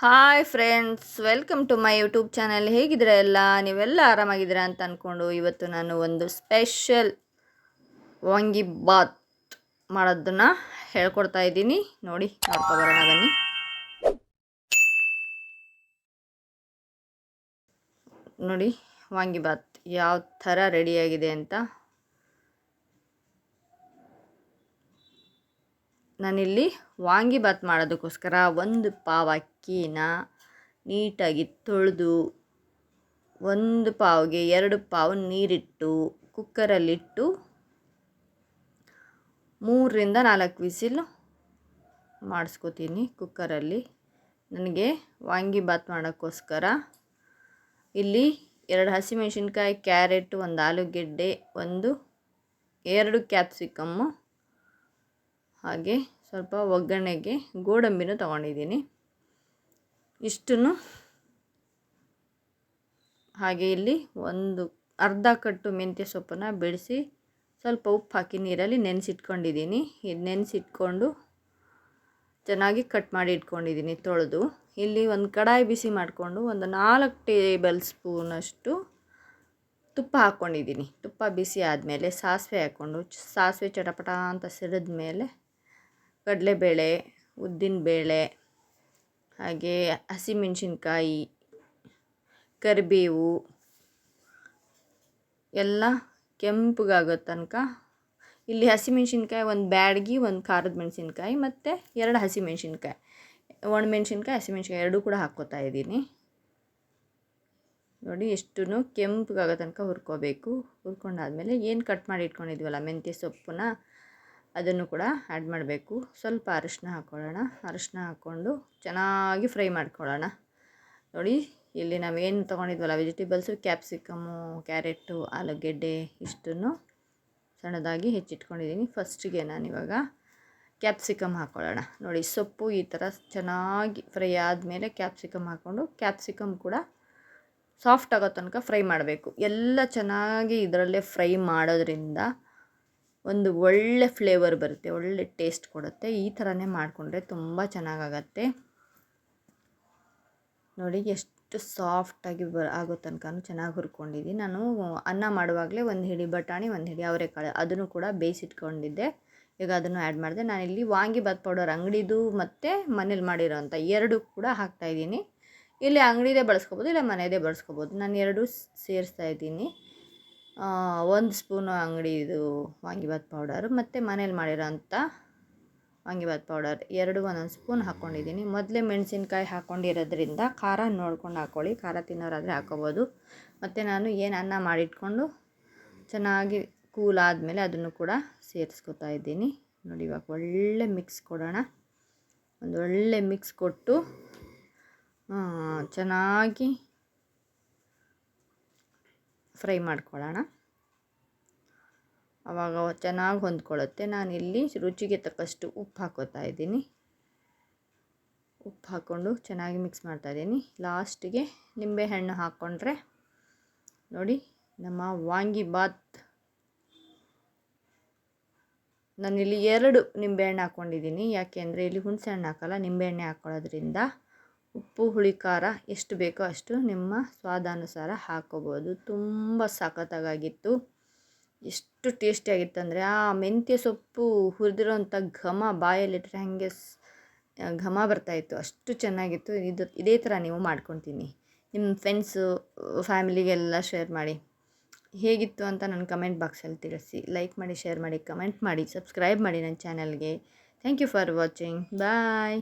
Hi friends, welcome to my YouTube channel. ಹೇಗಿದ್ದೀರಾ ಎಲ್ಲ? ನೀವೆಲ್ಲ ಆರಾಮಾಗಿದ್ದೀರಾ ಅಂತ ಅಂದ್ಕೊಂಡು ಇವತ್ತು ನಾನು ಒಂದು ಸ್ಪೆಷಲ್ ವಾಂಗಿ ಬಾತ್ ಮಾಡೋದನ್ನು ಹೇಳ್ಕೊಡ್ತಾ ಇದ್ದೀನಿ. ನೋಡ್ಕೊಬರೋಣ ಬನ್ನಿ. ನೋಡಿ ವಾಂಗಿ ಬಾತ್ ಯಾವ ಥರ ರೆಡಿಯಾಗಿದೆ ಅಂತ. ನಾನಿಲ್ಲಿ ವಾಂಗಿ ಬಾತ್ ಮಾಡೋದಕ್ಕೋಸ್ಕರ ಒಂದು ಪಾವ್ ಅಕ್ಕಿನ ನೀಟಾಗಿ ತೊಳೆದು ಒಂದು ಪಾವ್ಗೆ 2 ಪಾವ್ ನೀರಿಟ್ಟು ಕುಕ್ಕರಲ್ಲಿಟ್ಟು 3ರಿಂದ 4 ವಿಸಿಲ್ ಮಾಡಿಸ್ಕೋತೀನಿ ಕುಕ್ಕರಲ್ಲಿ. ನನಗೆ ವಾಂಗಿ ಬಾತ್ ಮಾಡೋಕ್ಕೋಸ್ಕರ ಇಲ್ಲಿ 2 ಹಸಿಮೆಣಸಿನ್ಕಾಯಿ, ಕ್ಯಾರೆಟ್, 1 ಆಲೂಗೆಡ್ಡೆ, 2 ಕ್ಯಾಪ್ಸಿಕಮ್ಮು, ಹಾಗೆ ಸ್ವಲ್ಪ ಒಗ್ಗರಣೆಗೆ ಗೋಡಂಬಿನೂ ತೊಗೊಂಡಿದ್ದೀನಿ. ಇಷ್ಟನ್ನು ಹಾಗೆ ಇಲ್ಲಿ ಒಂದು ಅರ್ಧ ಕಟ್ಟು ಮೆಂತ್ಯ ಸೊಪ್ಪನ್ನು ಬೆಳೆಸಿ ಸ್ವಲ್ಪ ಉಪ್ಪು ಹಾಕಿ ನೀರಲ್ಲಿ ನೆನೆಸಿಟ್ಕೊಂಡಿದ್ದೀನಿ. ಇದು ನೆನೆಸಿಟ್ಕೊಂಡು ಚೆನ್ನಾಗಿ ಕಟ್ ಮಾಡಿ ಇಟ್ಕೊಂಡಿದ್ದೀನಿ ತೊಳೆದು. ಇಲ್ಲಿ ಒಂದು ಕಡಾಯಿ ಬಿಸಿ ಮಾಡಿಕೊಂಡು ಒಂದು 4 ಟೇಬಲ್ ಸ್ಪೂನಷ್ಟು ತುಪ್ಪ ಹಾಕ್ಕೊಂಡಿದ್ದೀನಿ. ತುಪ್ಪ ಬಿಸಿ ಆದಮೇಲೆ ಸಾಸಿವೆ ಹಾಕ್ಕೊಂಡು ಸಾಸಿವೆ ಚಟಪಟ ಅಂತ ಸಿಡಿದ ಮೇಲೆ ಕಡಲೆಬೇಳೆ, ಉದ್ದಿನಬೇಳೆ, ಹಾಗೆ ಹಸಿಮೆಣಸಿನ್ಕಾಯಿ, ಕರಿಬೇವು ಎಲ್ಲ ಕೆಂಪಗಾಗೋ ತನಕ ಇಲ್ಲಿ ಹಸಿಮೆಣಸಿನ್ಕಾಯಿ ಒಂದು ಬ್ಯಾಡಗಿ, 1 ಖಾರದ ಮೆಣಸಿನ್ಕಾಯಿ ಮತ್ತು 2 ಹಸಿಮೆಣಸಿನ್ಕಾಯಿ, ಒಣಮೆಣಸಿನ್ಕಾಯಿ, ಹಸಿಮೆಣಸಿನ್ಕಾಯಿ ಎರಡೂ ಕೂಡ ಹಾಕ್ಕೋತಾ ಇದ್ದೀನಿ. ನೋಡಿ ಎಷ್ಟು ಕೆಂಪಗಾಗೋ ತನಕ ಹುರ್ಕೋಬೇಕು. ಹುರ್ಕೊಂಡಾದ್ಮೇಲೆ ಏನು ಕಟ್ ಮಾಡಿ ಇಟ್ಕೊಂಡಿದ್ವಲ್ಲ ಮೆಂತ್ಯ ಸೊಪ್ಪನ್ನ ಅದನ್ನು ಕೂಡ ಆ್ಯಡ್ ಮಾಡಬೇಕು. ಸ್ವಲ್ಪ ಅರಿಶಿನ ಹಾಕ್ಕೊಳ್ಳೋಣ. ಅರಿಶಿನ ಹಾಕ್ಕೊಂಡು ಚೆನ್ನಾಗಿ ಫ್ರೈ ಮಾಡ್ಕೊಳ್ಳೋಣ. ನೋಡಿ ಇಲ್ಲಿ ನಾವೇನು ತೊಗೊಂಡಿದ್ವಲ್ಲ ವೆಜಿಟೇಬಲ್ಸು, ಕ್ಯಾಪ್ಸಿಕಮ್ಮು, ಕ್ಯಾರೆಟು, ಆಲೂಗೆಡ್ಡೆ ಇಷ್ಟನ್ನು ಸಣ್ಣದಾಗಿ ಹೆಚ್ಚಿಟ್ಕೊಂಡಿದ್ದೀನಿ. ಫಸ್ಟಿಗೆ ನಾನಿವಾಗ ಕ್ಯಾಪ್ಸಿಕಮ್ ಹಾಕ್ಕೊಳ್ಳೋಣ. ನೋಡಿ ಸೊಪ್ಪು ಈ ಥರ ಚೆನ್ನಾಗಿ ಫ್ರೈ ಆದಮೇಲೆ ಕ್ಯಾಪ್ಸಿಕಮ್ ಹಾಕ್ಕೊಂಡು ಕ್ಯಾಪ್ಸಿಕಮ್ ಕೂಡ ಸಾಫ್ಟ್ ಆಗೋ ತನಕ ಫ್ರೈ ಮಾಡಬೇಕು. ಎಲ್ಲ ಚೆನ್ನಾಗಿ ಇದರಲ್ಲೇ ಫ್ರೈ ಮಾಡೋದ್ರಿಂದ ಒಂದು ಒಳ್ಳೆ ಫ್ಲೇವರ್ ಬರುತ್ತೆ, ಒಳ್ಳೆ ಟೇಸ್ಟ್ ಕೊಡುತ್ತೆ. ಈ ಥರನೇ ಮಾಡಿಕೊಂಡ್ರೆ ತುಂಬ ಚೆನ್ನಾಗಾಗತ್ತೆ. ನೋಡಿ ಎಷ್ಟು ಸಾಫ್ಟಾಗಿ ಆಗೋ ತನಕ ಚೆನ್ನಾಗಿ ಹುರ್ಕೊಂಡಿದ್ದೀನಿ. ನಾನು ಅನ್ನ ಮಾಡುವಾಗಲೇ 1 ಹಿಡಿ ಬಟಾಣಿ, 1 ಹಿಡಿ ಅವರೆಕಾಳು ಅದನ್ನು ಕೂಡ ಬೇಯಿಸಿಟ್ಕೊಂಡಿದ್ದೆ. ಈಗ ಅದನ್ನು ಆ್ಯಡ್ ಮಾಡಿದೆ. ನಾನಿಲ್ಲಿ ವಾಂಗಿ ಬಾತ್ ಪೌಡರ್ ಅಂಗಡಿದು ಮತ್ತು ಮನೇಲಿ ಮಾಡಿರೋಂಥ 2 ಕೂಡ ಹಾಕ್ತಾಯಿದ್ದೀನಿ. ಇಲ್ಲಿ ಅಂಗಡಿದೇ ಬಳಸ್ಕೊಬೋದು, ಇಲ್ಲ ಮನೆಯದೇ ಬಳಸ್ಕೊಬೋದು. ನಾನು 2 ಸೇರಿಸ್ತಾ ಇದ್ದೀನಿ. 1 ಸ್ಪೂನು ಅಂಗಡಿದು ವಾಂಗಿಬಾತ್ ಪೌಡರು ಮತ್ತು ಮನೇಲಿ ಮಾಡಿರೋಂಥ ವಾಂಗಿಬಾತ್ ಪೌಡರ್ 2 ಒಂದೊಂದು ಸ್ಪೂನ್ ಹಾಕ್ಕೊಂಡಿದ್ದೀನಿ. ಮೊದಲೇ ಮೆಣಸಿನ್ಕಾಯಿ ಹಾಕ್ಕೊಂಡಿರೋದ್ರಿಂದ ಖಾರ ನೋಡ್ಕೊಂಡು ಹಾಕ್ಕೊಳ್ಳಿ. ಖಾರ ತಿನ್ನೋರಾದರೆ ಹಾಕ್ಕೋಬೋದು. ಮತ್ತು ನಾನು ಏನು ಅನ್ನ ಮಾಡಿಟ್ಕೊಂಡು ಚೆನ್ನಾಗಿ ಕೂಲ್ ಆದಮೇಲೆ ಅದನ್ನು ಕೂಡ ಸೇರಿಸ್ಕೊತಾ ಇದ್ದೀನಿ. ನೋಡಿ ಇವಾಗ ಒಳ್ಳೆ ಮಿಕ್ಸ್ ಕೊಡೋಣ. ಒಂದು ಒಳ್ಳೆ ಮಿಕ್ಸ್ ಕೊಟ್ಟು ಚೆನ್ನಾಗಿ ಫ್ರೈ ಮಾಡ್ಕೊಳ್ಳೋಣ. ಆವಾಗ ಚೆನ್ನಾಗಿ ಹೊಂದ್ಕೊಳ್ಳುತ್ತೆ. ನಾನಿಲ್ಲಿ ರುಚಿಗೆ ತಕ್ಕಷ್ಟು ಉಪ್ಪು ಹಾಕ್ಕೋತಾ ಇದ್ದೀನಿ. ಉಪ್ಪು ಹಾಕ್ಕೊಂಡು ಚೆನ್ನಾಗಿ ಮಿಕ್ಸ್ ಮಾಡ್ತಾಯಿದ್ದೀನಿ. ಲಾಸ್ಟಿಗೆ ನಿಂಬೆಹಣ್ಣು ಹಾಕ್ಕೊಂಡ್ರೆ ನೋಡಿ ನಮ್ಮ ವಾಂಗಿ ಬಾತ್. ನಾನಿಲ್ಲಿ 2 ನಿಂಬೆಹಣ್ಣು ಹಾಕ್ಕೊಂಡಿದ್ದೀನಿ. ಯಾಕೆ ಅಂದರೆ ಇಲ್ಲಿ ಹುಣಸೆ ಹಣ್ಣು ಹಾಕೋಲ್ಲ, ನಿಂಬೆಹಣ್ಣೆ ಹಾಕ್ಕೊಳ್ಳೋದ್ರಿಂದ ಉಪ್ಪು, ಹುಳಿ, ಖಾರ ಎಷ್ಟು ಬೇಕೋ ಅಷ್ಟು ನಿಮ್ಮ ಸ್ವಾದಾನುಸಾರ ಹಾಕ್ಕೋಬೋದು. ತುಂಬ ಸಖತ್ತಾಗಿತ್ತು. ಎಷ್ಟು ಟೇಸ್ಟಿಯಾಗಿತ್ತು ಅಂದರೆ ಆ ಮೆಂತ್ಯ ಸೊಪ್ಪು ಹುರಿದಿರೋಂಥ ಘಮ ಬಾಯಲ್ಲಿಟ್ಟರೆ ಹಾಗೆ ಘಮ ಬರ್ತಾಯಿತ್ತು. ಅಷ್ಟು ಚೆನ್ನಾಗಿತ್ತು. ಇದೇ ಥರ ನೀವು ಮಾಡ್ಕೊತೀನಿ. ನಿಮ್ಮ ಫ್ರೆಂಡ್ಸು, ಫ್ಯಾಮಿಲಿಗೆಲ್ಲ ಶೇರ್ ಮಾಡಿ. ಹೇಗಿತ್ತು ಅಂತ ನನ್ನ ಕಮೆಂಟ್ ಬಾಕ್ಸಲ್ಲಿ ತಿಳಿಸಿ. ಲೈಕ್ ಮಾಡಿ, ಶೇರ್ ಮಾಡಿ, ಕಮೆಂಟ್ ಮಾಡಿ, ಸಬ್ಸ್ಕ್ರೈಬ್ ಮಾಡಿ ನನ್ನ ಚಾನಲ್ಗೆ. Thank you for watching. Bye.